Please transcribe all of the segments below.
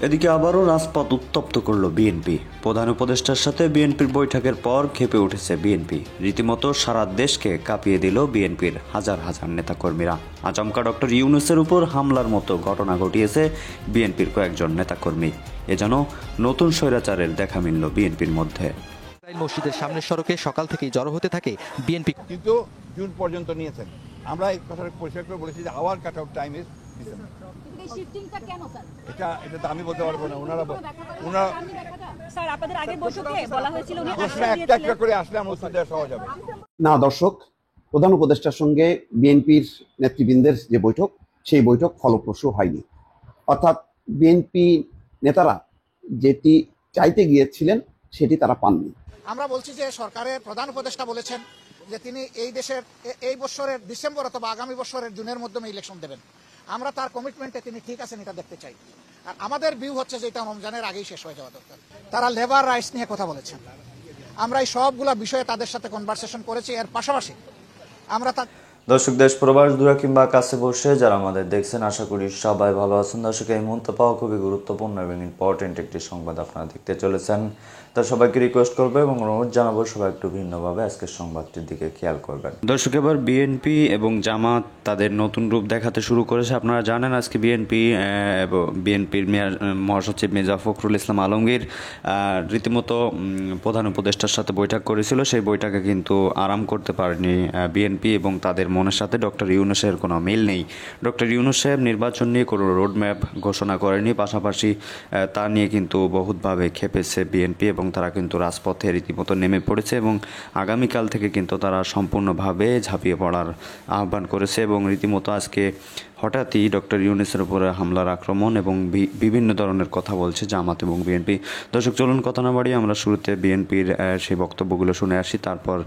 এদিকে আবারও রাজপথ উত্তপ্ত করল বিএনপি। প্রধান উপদেষ্টার সাথে বিএনপির বৈঠকের পর ক্ষেপে উঠেছে বিএনপি। রীতিমতো সারা দেশকে কাঁপিয়ে দিল বিএনপির হাজার হাজার নেতাকর্মীরা। আচমকা ডক্টর ইউনূসের উপর হামলার মতো ঘটনা ঘটিয়েছে বিএনপির কয়েকজন নেতাকর্মী। এ যেন নতুন স্বৈরাচারের দেখা মিলল বিএনপির মধ্যে। মসজিদের সামনের সড়কে সকাল থেকেই জড়ো হতে থাকে বিএনপি, কিন্তু জুন পর্যন্ত নিয়েছেন। আমরা এই কথা পরিষ্কার করে বলেছি যে hour cut out time is December. এটা তো আমি বলতে পারবো না, ওনারা স্যার আপনাদের আগের বৈঠকে বলা হয়েছিল উনি একটা একটা করে আসলে আমরা উত্তর দেওয়া সহজ হবে না। দর্শক, প্রধান উপদেষ্টার সঙ্গে বিএনপির নেতৃবৃন্দের যে বৈঠক, সেই বৈঠক ফলপ্রসূ হয়নি। অর্থাৎ বিএনপি নেতারা যেটি চাইতে গিয়েছিলেন সেটি তারা পাননি। আমরা বলছি যে সরকারের প্রধান উপদেষ্টা বলেছেন যে তিনি এই বছরের ডিসেম্বর অথবা আগামী বছরের জুনের মাধ্যমে ইলেকশন দেবেন। আমরা তার কমিটমেন্টে তিনি ঠিক আছেন এটা দেখতে চাই। আর আমাদের ভিউ হচ্ছে যে এটা রমজানের আগেই শেষ হয়ে যাওয়া দরকার। তারা লেবার রাইটস নিয়ে কথা বলেছেন। আমরা এই সবগুলা বিষয়ে তাদের সাথে কনভারসেশন করেছি। এর পাশাপাশি আমরা দর্শক, দেশ প্রবাস দূরে কিংবা কাছে বসে যারা আমাদের দেখছেন, আশা করি সবাই ভালো আছেন। দর্শক, এই মুহূর্তে পাওয়া খুবই গুরুত্বপূর্ণ এবং ইম্পর্টেন্ট একটি সংবাদ আপনারা দেখতে চলেছেন। তার সবাইকে রিকোয়েস্ট করবো এবং অনুরোধ জানাবো সবাই একটু ভিন্নভাবে আজকের সংবাদটির দিকে খেয়াল করবেন। দর্শক, এবার বিএনপি এবং জামাত তাদের নতুন রূপ দেখাতে শুরু করেছে। আপনারা জানেন আজকে বিএনপির মহাসচিব মির্জা ফখরুল ইসলাম আলমগীর রীতিমতো প্রধান উপদেষ্টার সাথে বৈঠক করেছিল। সেই বৈঠকে কিন্তু আরাম করতে পারেনি বিএনপি এবং তাদের মনের সাথে ডক্টর ইউনূসের কোনো মিল নেই। ডক্টর ইউনূস সাহেব নির্বাচন নিয়ে কোনো রোডম্যাপ ঘোষণা করেনি। পাশাপাশি তা নিয়ে কিন্তু বহুতভাবে খেপেছে বিএনপি এবং তারা কিন্তু রাজপথে রীতিমতো নেমে পড়েছে এবং আগামীকাল থেকে কিন্তু তারা সম্পূর্ণভাবে ঝাঁপিয়ে পড়ার আহ্বান করেছে এবং রীতিমতো আজকে হঠাৎই ডক্টর ইউনূসের উপরে হামলার আক্রমণ এবং বিভিন্ন ধরনের কথা বলছে জামাত এবং বিএনপি। দর্শক, চলুন কথা না বাড়িয়ে আমরা শুরুতে বিএনপির সেই বক্তব্যগুলো শুনে আসি, তারপর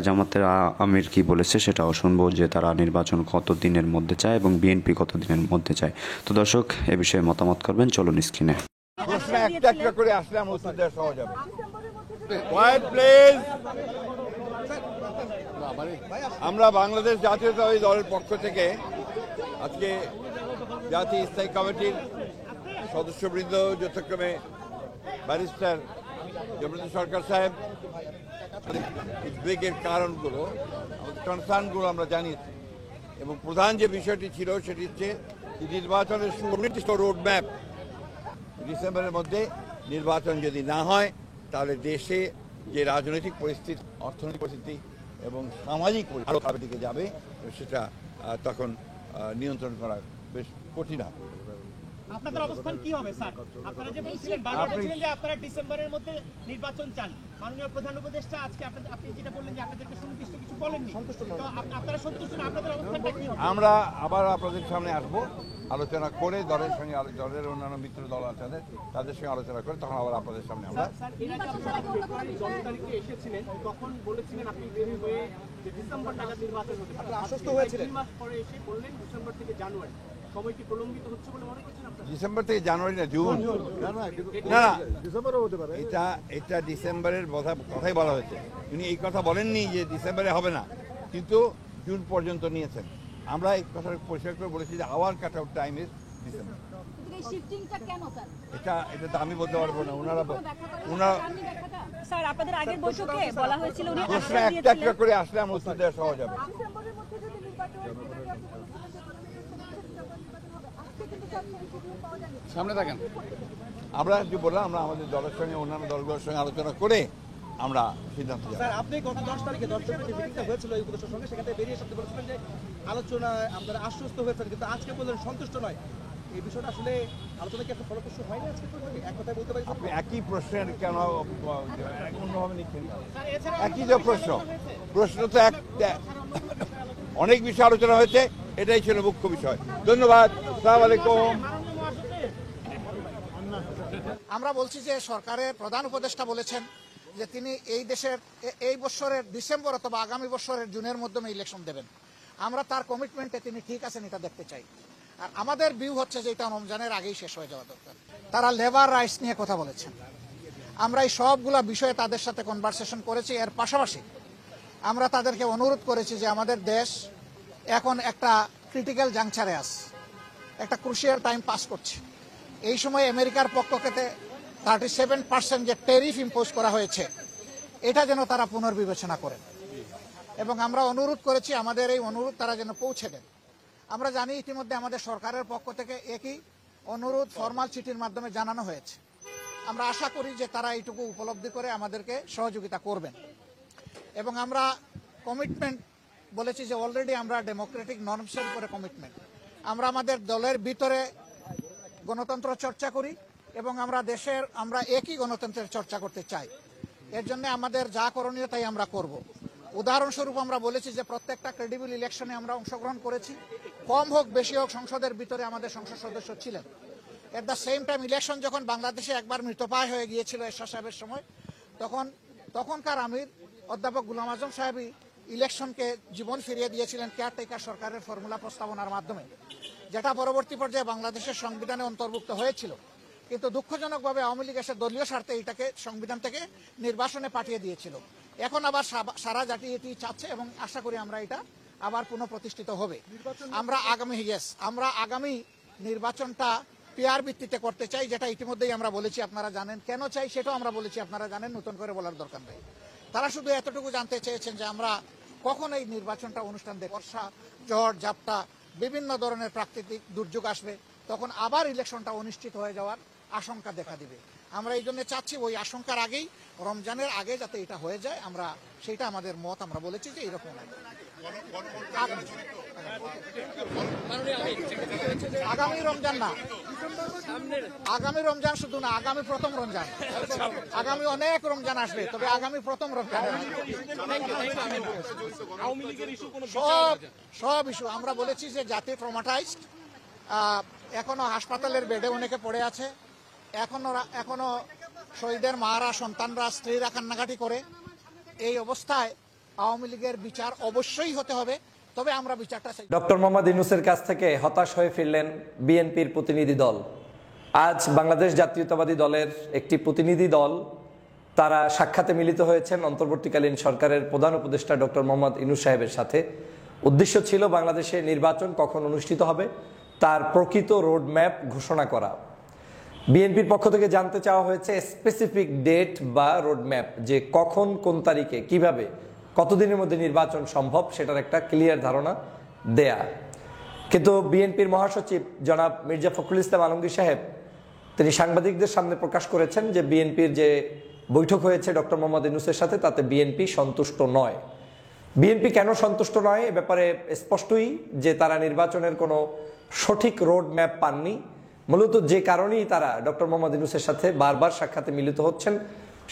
জামাতের আমির কি বলেছে সেটাও শুনবো, যে তারা নির্বাচন কত দিনের মধ্যে চায় এবং বিএনপি কত দিনের মধ্যে চায়। তো দর্শক, এ বিষয়ে মতামত করবেন, চলুন স্ক্রিনে। প্রশ্ন একটা একটা করে আসলে আমরা উত্তর দেওয়া সহজ হবে। Quite please. আমরা বাংলাদেশ জাতীয়তাবাদী দলের পক্ষ থেকে আজকে জাতীয় স্থায়ী কমিটির সদস্যবৃন্দ, যথাক্রমে ব্যারিস্টার জমিরুদ্দিন সরকার সাহেব, উদ্বেগের কারণগুলো, আমাদের কনসার্নগুলো আমরা জানিয়েছি এবং প্রধান যে বিষয়টি ছিল সেটি হচ্ছে নির্বাচনের সুনির্দিষ্ট রোডম্যাপ। ডিসেম্বরের মধ্যে নির্বাচন যদি না হয় তাহলে দেশে যে রাজনৈতিক পরিস্থিতি, অর্থনৈতিক পরিস্থিতি এবং সামাজিক আরো দিকে যাবে, সেটা তখন নিয়ন্ত্রণ করা বেশ কঠিন হবে। আপনাদের অবস্থান কি হবে স্যার? আপনারা যে বলছিলেন বারবার যে আপনারা ডিসেম্বরের মধ্যে নির্বাচন চান, মাননীয় প্রধান উপদেষ্টা আজকে আপনি যেটা বললেন যে আপনাদেরকে সুনির্দিষ্ট কিছু বলেননি, তো আপনারা সন্তুষ্ট না? আপনাদের অবস্থানটা কি হবে? আমরা আবার আপনাদের সামনে আসবো, আলোচনা করে দলের সঙ্গে, দলের অন্যান্য মিত্র দল আছে তাদের সঙ্গে আলোচনা করে তখন আবার আপনাদের সামনে আমরা। ফেব্রুয়ারি 10 তারিখে এসেছিলেন, তখন বলেছিলেন আপনি বের হয়ে যে ডিসেম্বর নাগাদ নির্বাচন হতে পারে, আশ্বস্ত হয়েছিলেন। 2 মাস পরে এসে বললেন ডিসেম্বর থেকে জানুয়ারি। সময় কি প্রলম্বিত হচ্ছে বলে মনে করছেন আপনারা? ডিসেম্বর থেকে জানুয়ারি না, জুন। না, ডিসেম্বরও হতে পারে। এটা ডিসেম্বরের কথাই বলা হয়েছে। উনি এই কথা বলেননি যে ডিসেম্বরে হবে না, কিন্তু জুন পর্যন্ত নিয়েছেন। আমরা এই কথা পরিষ্কার করে বলেছি যে hour cut out time is December. এটা তো আমি বলতে পারবো না, ওনারা স্যার আপনাদের আগের বৈঠকে বলা হয়েছিল উনি প্রশ্ন একটা একটা করে আসলে আমরা উত্তর দেওয়া সহজ হবে। সামনে থাকেন। আমরা যে বললাম, আমরা আমাদের দলের সঙ্গে অন্যান্য দলগুলোর সঙ্গে আলোচনা করে আমরা সিদ্ধান্ত নেব। স্যার আপনি গত 10 তারিখে দর্শকের যে মিটিংটা হয়েছিল এই উপদেষ্টার সঙ্গে, সেখানে বেরিয়ে এসে বলেছিলেন যে আলোচনা আপনারা আশ্বস্ত হয়েছেন, কিন্তু আজকে বললেন সন্তুষ্ট নয়। এই বিষয়টা আসলে আলোচনা কি একটা ফলপ্রসূ হয়নি আজকে? এক কথায় বলতে পারি আপনি একই প্রশ্নের কেন অন্যভাবে নিচ্ছেন? একই যে প্রশ্ন তো একটা, অনেক বিষয় আলোচনা হয়েছে, এটাই ছিল মুখ্য বিষয়। ধন্যবাদ। আসসালামু আলাইকুম। আমরা বলছি যে সরকারের প্রধান উপদেষ্টা বলেছেন যে তিনি এই বছরের ডিসেম্বর অথবা আগামী বছরের জুনের মাধ্যমে ইলেকশন দেবেন। আমরা তার কমিটমেন্টে তিনি ঠিক আছেন এটা দেখতে চাই। আর আমাদের ভিউ হচ্ছে যে এটা রমজানের আগেই শেষ হয়ে যাওয়া দরকার। তারা লেবার রাইটস নিয়ে কথা বলেছেন। আমরা এই সবগুলা বিষয়ে তাদের সাথে কনভারসেশন করেছি। এর পাশাপাশি আমরা তাদেরকে অনুরোধ করেছি যে আমাদের দেশ এখন একটা ক্রিটিক্যাল জাংচারে আছে, একটা ক্রুশিয়াল টাইম পাস করছে। এই সময় আমেরিকার পক্ষ থেকে 37% যে ট্যারিফ ইম্পোজ করা হয়েছে এটা যেন তারা পুনর্বিবেচনা করেন এবং আমরা অনুরোধ করেছি আমাদের এই অনুরোধ তারা যেন পৌঁছে দেন। আমরা জানি ইতিমধ্যে আমাদের সরকারের পক্ষ থেকে একই অনুরোধ ফরমাল চিঠির মাধ্যমে জানানো হয়েছে। আমরা আশা করি যে তারা এইটুকু উপলব্ধি করে আমাদেরকে সহযোগিতা করবেন এবং আমরা কমিটমেন্ট বলেছি যে অলরেডি আমরা ডেমোক্রেটিক নর্মসের উপরে কমিটমেন্ট। আমরা আমাদের দলের ভিতরে গণতন্ত্র চর্চা করি এবং আমরা একই গণতন্ত্রের চর্চা করতে চাই। এর জন্য আমাদের যা করণীয় তাই আমরা করব। উদাহরণস্বরূপ আমরা বলেছি যে প্রত্যেকটা ক্রেডিবল ইলেকশনে আমরা অংশগ্রহণ করেছি, কম হোক বেশি হোক সংসদের ভিতরে আমাদের সংসদ সদস্য ছিলেন। At the same time election যখন বাংলাদেশে একবার মৃতপ্রায় হয়ে গিয়েছিল এরশাদ সাহেবের সময়, তখনকার আমির অধ্যাপক গুলাম আজম সাহেবই ইলেকশনকে জীবন ফিরিয়ে দিয়েছিলেন কেয়ারটেকার সরকারের ফর্মুলা প্রস্তাবনার মাধ্যমে, যেটা পরবর্তী পর্যায়ে বাংলাদেশের সংবিধানে অন্তর্ভুক্ত হয়েছিল। কিন্তু দুঃখজনকভাবে আওয়ামী লীগ এসে দলীয় স্বার্থে এটাকে সংবিধান থেকে নির্বাসনে পাঠিয়ে দিয়েছিল। এখন আবার সারা জাতি এটি চাচ্ছে এবং আশা করি আমরা এটা আবার পুনঃপ্রতিষ্ঠিত হবে। আমরা আগামী নির্বাচনটা পিয়ার ভিত্তিতে করতে চাই, যেটা ইতিমধ্যেই আমরা বলেছি, আপনারা জানেন। কেন চাই সেটাও আমরা বলেছি, আপনারা জানেন, নতুন করে বলার দরকার নেই। তারা শুধু এতটুকু জানতে চেয়েছেন যে আমরা কখন এই নির্বাচনটা অনুষ্ঠান দেব। বর্ষা, ঝড়, ঝাপটা, বিভিন্ন ধরনের প্রাকৃতিক দুর্যোগ আসবে, তখন আবার ইলেকশনটা অনিশ্চিত হয়ে যাওয়ার আশঙ্কা দেখা দিবে। আমরা এই জন্য চাচ্ছি ওই আশঙ্কার আগেই, রমজানের আগে যাতে এটা হয়ে যায়, আমরা সেটা আমাদের মত। আমরা বলেছি যে এরকম আগামী রমজান না, আগামী রমজান শুধু না, আগামী প্রথম রমজান। আগামী অনেক রমজান আসবে, তবে আগামী প্রথম রমজান সব ইস্যু আমরা বলেছি যে জাতি ট্রমাটাইজড, এখনো হাসপাতালের বেডে অনেকে পড়ে আছে, এখনো শহীদের মারা, সন্তানরা, স্ত্রীরা কান্নাকাটি করে। এই অবস্থায় আওয়ামী লীগের বিচার অবশ্যই হতে হবে, তবে আমরা বিচারটা চাই। ডক্টর মোহাম্মদ ইউনূসের কাছ থেকে হতাশ হয়ে ফিরলেন বিএনপির প্রতিনিধি দল। আজ বাংলাদেশ জাতীয়তাবাদী দলের একটি প্রতিনিধি দল তারা সাক্ষাতে মিলিত হয়েছেন অন্তর্বর্তীকালীন সরকারের প্রধান উপদেষ্টা ডক্টর মোহাম্মদ ইউনূস সাহেবের সাথে। উদ্দেশ্য ছিল বাংলাদেশে নির্বাচন কখন অনুষ্ঠিত হবে তার প্রকৃত রোডম্যাপ ঘোষণা করা। বিএনপির পক্ষ থেকে জানতে চাওয়া হয়েছে স্পেসিফিক ডেট বা রোডম্যাপ, যে কখন, কোন তারিখে, কিভাবে, কতদিনের মধ্যে নির্বাচন সম্ভব, সেটার একটা ক্লিয়ার ধারণা দেয়া। কিন্তু বিএনপির মহাসচিব জনাব মির্জা ফখরুল ইসলাম আলমগীর সাহেব তিনি সাংবাদিকদের সামনে প্রকাশ করেছেন যে বিএনপির যে বৈঠক হয়েছে ডক্টর মোহাম্মদ ইউনূসের সাথে, তাতে বিএনপি সন্তুষ্ট নয়। বিএনপি কেন সন্তুষ্ট নয় এ ব্যাপারে স্পষ্টই যে তারা নির্বাচনের কোনো সঠিক রোড ম্যাপ পাননি। মূলত যে কারণেই তারা ডক্টর মোহাম্মদ ইউনূসের সাথে বারবার সাক্ষাতে মিলিত হচ্ছেন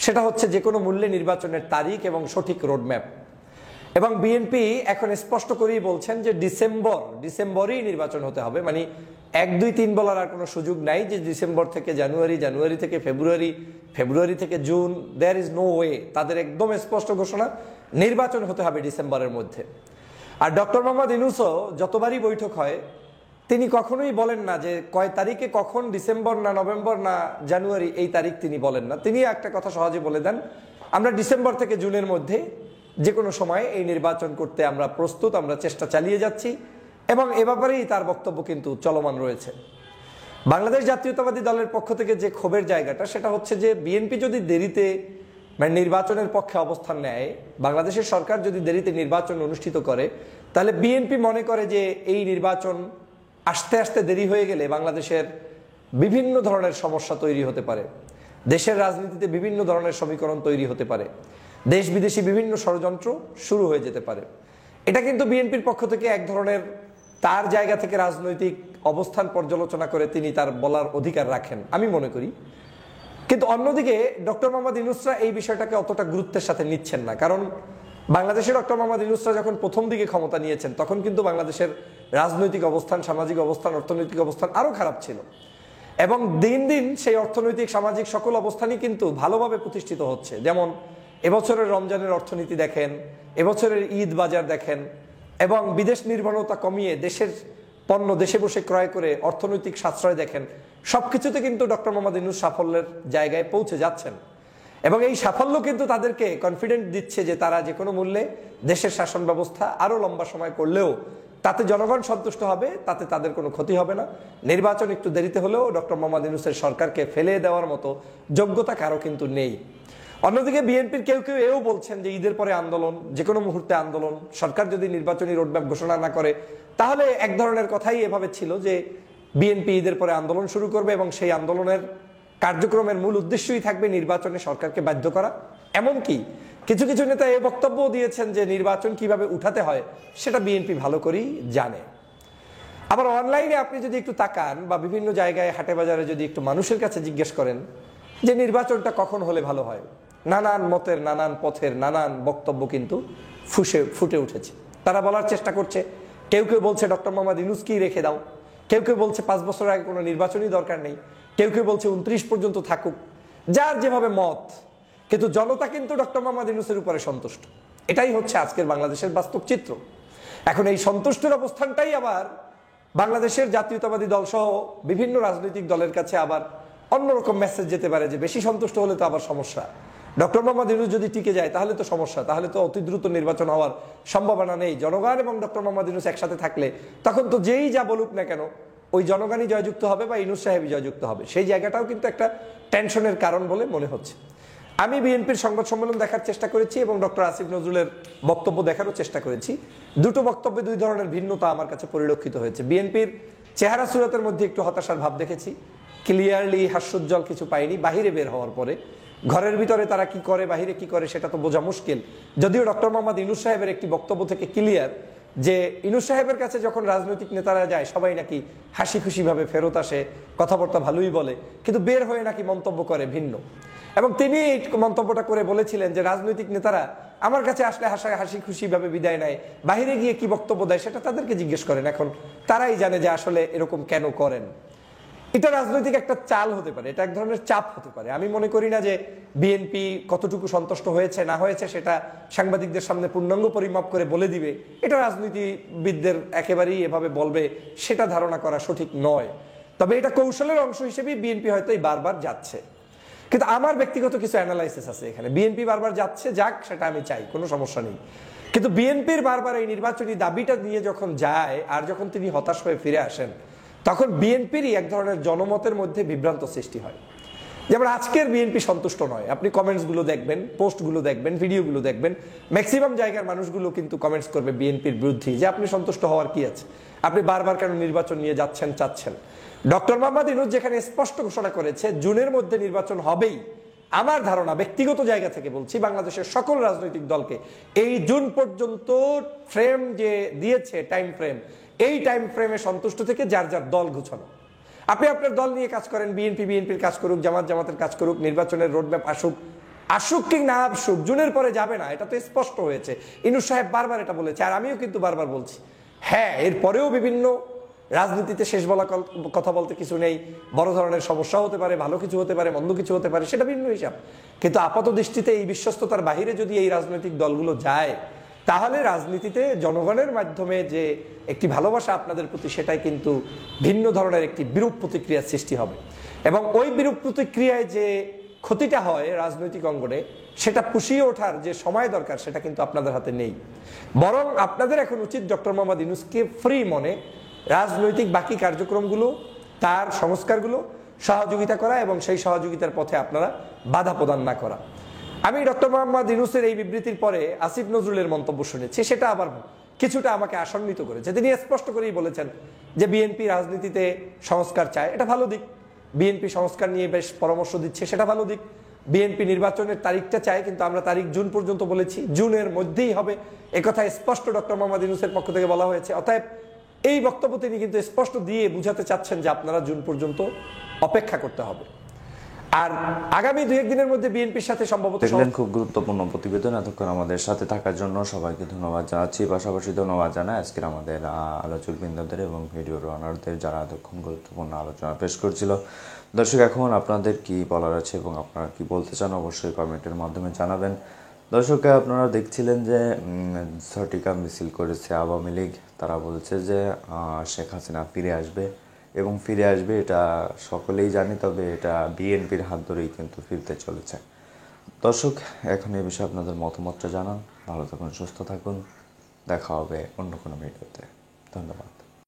সেটা হচ্ছে যে কোনো মূল্যে নির্বাচনের তারিখ এবং সঠিক রোডম্যাপ। এবং বিএনপি এখন স্পষ্ট করেই বলছেন যে ডিসেম্বরেই নির্বাচন হতে হবে, মানে 1, 2, 3 বলার আর কোনো সুযোগ নাই যে ডিসেম্বর থেকে জানুয়ারি, জানুয়ারি থেকে ফেব্রুয়ারি, ফেব্রুয়ারি থেকে June. There is no way. তাদের একদম স্পষ্ট ঘোষণা, নির্বাচন হতে হবে ডিসেম্বরের মধ্যে। আর ডক্টর মোহাম্মদ ইউনূসও যতবারই বৈঠক হয় তিনি কখনোই বলেন না যে কয় তারিখে কখন, ডিসেম্বর না নভেম্বর না জানুয়ারি, এই তারিখ তিনি বলেন না। তিনি একটা কথা সহজে বলে দেন, আমরা ডিসেম্বর থেকে জুনের মধ্যে যে কোনো সময় এই নির্বাচন করতে আমরা প্রস্তুত, আমরা চেষ্টা চালিয়ে যাচ্ছি। এবং এ ব্যাপারেই তার বক্তব্য কিন্তু চলমান রয়েছে। বাংলাদেশ জাতীয়তাবাদী দলের পক্ষ থেকে যে ক্ষোভের জায়গাটা সেটা হচ্ছে যে বিএনপি যদি দেরিতে নির্বাচনের পক্ষে অবস্থান নেয়, বাংলাদেশের সরকার যদি দেরিতে নির্বাচন অনুষ্ঠিত করে, তাহলে বিএনপি মনে করে যে এই নির্বাচন আস্তে আস্তে দেরি হয়ে গেলে বাংলাদেশের বিভিন্ন ধরনের সমস্যা তৈরি হতে পারে, দেশের রাজনীতিতে বিভিন্ন ধরনের সমীকরণ তৈরি হতে পারে, দেশ বিদেশি বিভিন্ন ষড়যন্ত্র শুরু হয়ে যেতে পারে। এটা কিন্তু বিএনপির পক্ষ থেকে এক ধরনের তার জায়গা থেকে রাজনৈতিক অবস্থান পর্যালোচনা করে তিনি তার বলার অধিকার রাখেন, আমি মনে করি। কিন্তু অন্যদিকে ডক্টর মোহাম্মদ ইউনূসরা এই বিষয়টাকে অতটা গুরুত্বের সাথে নিচ্ছেন না। কারণ বাংলাদেশের ডক্টর মোহাম্মদ ইউনূসরা যখন প্রথম দিকে ক্ষমতা নিয়েছেন তখন কিন্তু বাংলাদেশের রাজনৈতিক অবস্থান, সামাজিক অবস্থান, অর্থনৈতিক অবস্থান আরও খারাপ ছিল। এবং দিন দিন সেই অর্থনৈতিক, সামাজিক সকল অবস্থানই কিন্তু ভালোভাবে প্রতিষ্ঠিত হচ্ছে। যেমন এবছরের রমজানের অর্থনীতি দেখেন, এবছরের ঈদ বাজার দেখেন, এবং বিদেশ নির্ভরতা কমিয়ে দেশের পণ্য দেশে বসে ক্রয় করে অর্থনৈতিক সাশ্রয় দেখেন। সবকিছুতে কিন্তু ডক্টর মোহাম্মদ ইউনূস সাফল্যের জায়গায় পৌঁছে যাচ্ছেন। এবং এই সাফল্য কিন্তু তাদেরকে কনফিডেন্ট দিচ্ছে যে তারা যে কোনো মূল্যে দেশের শাসন ব্যবস্থা আরও লম্বা সময় করলেও তাতে জনগণ সন্তুষ্ট হবে, তাতে তাদের কোনো ক্ষতি হবে না। নির্বাচন একটু দেরিতে হলেও ডক্টর মোহাম্মদ ইউনূসের সরকারকে ফেলে দেওয়ার মতো যোগ্যতা কারো কিন্তু নেই। অন্যদিকে বিএনপির কেউ কেউ এও বলছেন যে ঈদের পরে আন্দোলন, যে কোনো মুহূর্তে আন্দোলন, সরকার যদি নির্বাচনী রোডম্যাপ ঘোষণা না করে তাহলে এক ধরনের কথাই এভাবে ছিল যে বিএনপি ঈদের পরে আন্দোলন শুরু করবে এবং সেই আন্দোলনের কার্যক্রমের মূল উদ্দেশ্যই থাকবে নির্বাচনে সরকারকে বাধ্য করা। এমনকি কিছু কিছু নেতা এ বক্তব্যও দিয়েছেন যে নির্বাচন কিভাবে উঠাতে হয় সেটা বিএনপি ভালো করেই জানে। আবার অনলাইনে আপনি যদি একটু তাকান বা বিভিন্ন জায়গায় হাটে বাজারে যদি একটু মানুষের কাছে জিজ্ঞেস করেন যে নির্বাচনটা কখন হলে ভালো হয়, নানান মতের, নানান পথের, নানান বক্তব্য কিন্তু ফুটে উঠেছে। তারা বলার চেষ্টা করছে, কেউ কেউ বলছে ডক্টর মোহাম্মদ ইউনূসকেই রেখে দাও, কেউ কেউ বলছে 5 বছর আগে কোনো নির্বাচনই দরকার নেই, কেউ কেউ বলছে 29 পর্যন্ত থাকুক, যার যেভাবে মত। কিন্তু জনতা কিন্তু ডক্টর মোহাম্মদ ইউনূসের উপরে সন্তুষ্ট। এটাই হচ্ছে আজকের বাংলাদেশের বাস্তব চিত্র। এখন এই সন্তুষ্টের অবস্থানটাই আবার বাংলাদেশের জাতীয়তাবাদী দল সহ বিভিন্ন রাজনৈতিক দলের কাছে আবার অন্যরকম মেসেজ যেতে পারে যে বেশি সন্তুষ্ট হলে তো আবার সমস্যা, ডক্টর মোহাম্মদ ইউনূস যদি টিকে যায় তাহলে তো সমস্যা, তাহলে তো অতি দ্রুত নির্বাচন হওয়ার সম্ভাবনা নেই। জনগণ এবং ডক্টর মোহাম্মদ ইউনূস একসাথে থাকলে তখন তো যেই যা বলুক না কেন ওই জনগণই জয়যুক্ত হবে বা ইউনূস সাহেবই জয়যুক্ত হবে। সেই জায়গাটাও কিন্তু একটা টেনশনের কারণ বলে মনে হচ্ছে। আমি বিএনপির সংবাদ সম্মেলন দেখার চেষ্টা করেছি এবং ডক্টর আসিফ নজরুলের বক্তব্য দেখারও চেষ্টা করেছি। দুটো বক্তব্যে দুই ধরনের ভিন্নতা আমার কাছে পরিলক্ষিত হয়েছে। বিএনপির চেহারা সুরতের মধ্যে একটু হতাশার ভাব দেখেছি, ক্লিয়ারলি হাস্যোজ্জ্বল কিছু পাইনি। বাহিরে বের হওয়ার পরে ঘরের ভিতরে তারা কি করে বাহিরে কি করে সেটা তো বোঝা মুশকিল। যদিও ডক্টর মোহাম্মদ ইউনূস সাহেবের একটি বক্তব্য থেকে ক্লিয়ার যে ইউনূস সাহেবের কাছে যখন রাজনৈতিক নেতারা যায় সবাই নাকি হাসি খুশি ভাবে ফেরত আসে, কথাবার্তা ভালোই বলে, কিন্তু বের হয়ে নাকি মন্তব্য করে ভিন্ন। এবং তিনি এই মন্তব্যটা করে বলেছিলেন যে রাজনৈতিক নেতারা আমার কাছে আসলে হাসি খুশি ভাবে বিদায় নেয়, বাহিরে গিয়ে কি বক্তব্য দেয় সেটা তাদেরকে জিজ্ঞেস করেন, এখন তারাই জানে যে আসলে এরকম কেন করেন। এটা রাজনৈতিক একটা চাল হতে পারে, এটা এক ধরনের চাপ হতে পারে। আমি মনে করি না যে বিএনপি কতটুকু সন্তুষ্ট হয়েছে না হয়েছে সেটা সাংবাদিকদের সামনে পূর্ণাঙ্গ পরিমাপ করে বলে দিবে, এটা রাজনীতিবিদদের একেবারেই এভাবে বলবে সেটা ধারণা করা সঠিক নয়। তবে এটা কৌশলের অংশ হিসেবেই বিএনপি হয়তো এই বারবার যাচ্ছে। কিন্তু আমার ব্যক্তিগত কিছু অ্যানালাইসিস আছে এখানে। বিএনপি বারবার যাচ্ছে, যাক, সেটা আমি চাই, কোনো সমস্যা নেই। কিন্তু বিএনপির বারবার এই নির্বাচনী দাবিটা নিয়ে যখন যায় আর যখন তিনি হতাশ হয়ে ফিরে আসেন তখন বিএনপিরই এক ধরনের জনমতের মধ্যে বিভ্রান্ত সৃষ্টি হয়। যেমন আজকের বিএনপি সন্তুষ্ট নয়, আপনি কমেন্টসগুলো দেখবেন, পোস্টগুলো দেখবেন, ভিডিওগুলো দেখবেন, ম্যাক্সিমাম জায়গার মানুষগুলো কিন্তু কমেন্টস করবে বিএনপির বিরুদ্ধে যে আপনি সন্তুষ্ট হওয়ার কি আছে, আপনি বারবার কেন নির্বাচন নিয়ে যাচ্ছেন চাচ্ছেন। ডক্টর মোহাম্মদ ইউনূস যেখানে স্পষ্ট ঘোষণা করেছে জুনের মধ্যে নির্বাচন হবেই, আমার ধারণা ব্যক্তিগত জায়গা থেকে বলছি বাংলাদেশের সকল রাজনৈতিক দলকে এই জুন পর্যন্ত ফ্রেম যে দিয়েছে টাইম ফ্রেম, এই টাইম ফ্রেমে সন্তুষ্ট থেকে যার যার দল গুছানো। আপনি আপনার দল নিয়ে কাজ করেন, বিএনপি বিএনপির কাজ করুক, জামাত জামাতের কাজ করুক, নির্বাচনের রোডম্যাপ আসুক কি না আসুক, জুনের পরে যাবে না, এটা তো স্পষ্ট হয়েছে। ইউনূস সাহেব বারবার এটা বলেছে আর আমিও কিন্তু বারবার বলছি। হ্যাঁ, এরপরেও বিভিন্ন রাজনীতিতে শেষ বলা কথা বলতে কিছু নেই, বড় ধরনের সমস্যা হতে পারে, ভালো কিছু হতে পারে, মন্দ কিছু হতে পারে, সেটা ভিন্ন হিসাব। কিন্তু আপাত দৃষ্টিতে এই বিশ্বস্ততার বাহিরে যদি এই রাজনৈতিক দলগুলো যায় তাহলে রাজনীতিতে জনগণের মাধ্যমে যে একটি ভালোবাসা আপনাদের প্রতি সেটাই কিন্তু ভিন্ন ধরনের একটি বিরূপ প্রতিক্রিয়ার সৃষ্টি হবে। এবং ওই বিরূপ প্রতিক্রিয়ায় যে ক্ষতিটা হয় রাজনৈতিক অঙ্গনে সেটা পুষিয়ে ওঠার যে সময় দরকার সেটা কিন্তু আপনাদের হাতে নেই। বরং আপনাদের এখন উচিত ডক্টর মোহাম্মদ ইউনূসকে ফ্রি মনে রাজনৈতিক বাকি কার্যক্রমগুলো, তার সংস্কারগুলো সহযোগিতা করা এবং সেই সহযোগিতার পথে আপনারা বাধা প্রদান না করা। আমি ডক্টর মোহাম্মদ ইউনূসের এই বিবৃতির পরে আসিফ নজরুলের মন্তব্য শুনেছি, সেটা আবার কিছুটা আমাকে আশান্বিত করেছে। তিনি স্পষ্ট করেই বলেছেন যে বিএনপি রাজনীতিতে সংস্কার চায়, এটা ভালো দিক। বিএনপি সংস্কার নিয়ে বেশ পরামর্শ দিচ্ছে, সেটা ভালো দিক। বিএনপি নির্বাচনের তারিখটা চায়, কিন্তু আমরা তারিখ জুন পর্যন্ত বলেছি, জুনের মধ্যেই হবে, একথা স্পষ্ট ডক্টর মোহাম্মদ ইউনূসের পক্ষ থেকে বলা হয়েছে। অতএব এই বক্তব্য তিনি কিন্তু স্পষ্ট দিয়ে বুঝাতে চাচ্ছেন যে আপনারা জুন পর্যন্ত অপেক্ষা করতে হবে। আর আগামী 2-1 দিনের মধ্যে বিএনপির সাথে সম্ভবত দেখলেন খুব গুরুত্বপূর্ণ প্রতিবেদন। এতক্ষণ আমাদের সাথে থাকার জন্য সবাইকে ধন্যবাদ জানাচ্ছি। পাশাপাশি ধন্যবাদ জানাই আজকের আমাদের আলোচক বৃন্দদের এবং ভিডিও রানারদের যারা এতক্ষণ গুরুত্বপূর্ণ আলোচনা পেশ করছিল। দর্শক, এখন আপনাদের কি বলার আছে এবং আপনারা কি বলতে চান অবশ্যই কমেন্টের মাধ্যমে জানাবেন। দর্শক, আপনারা দেখছিলেন যে ঝটিকা মিছিল করেছে আওয়ামী লীগ। তারা বলছে যে শেখ হাসিনা ফিরে আসবে এবং ফিরে আসবে এটা সকলেই জানি, তবে এটা বিএনপির হাত ধরেই কিন্তু ফিরতে চলেছে। দর্শক, এখন এই বিষয়ে আপনাদের মতামতটা জানান। ভালো থাকুন, সুস্থ থাকুন, দেখা হবে অন্য কোনো ভিডিওতে। ধন্যবাদ।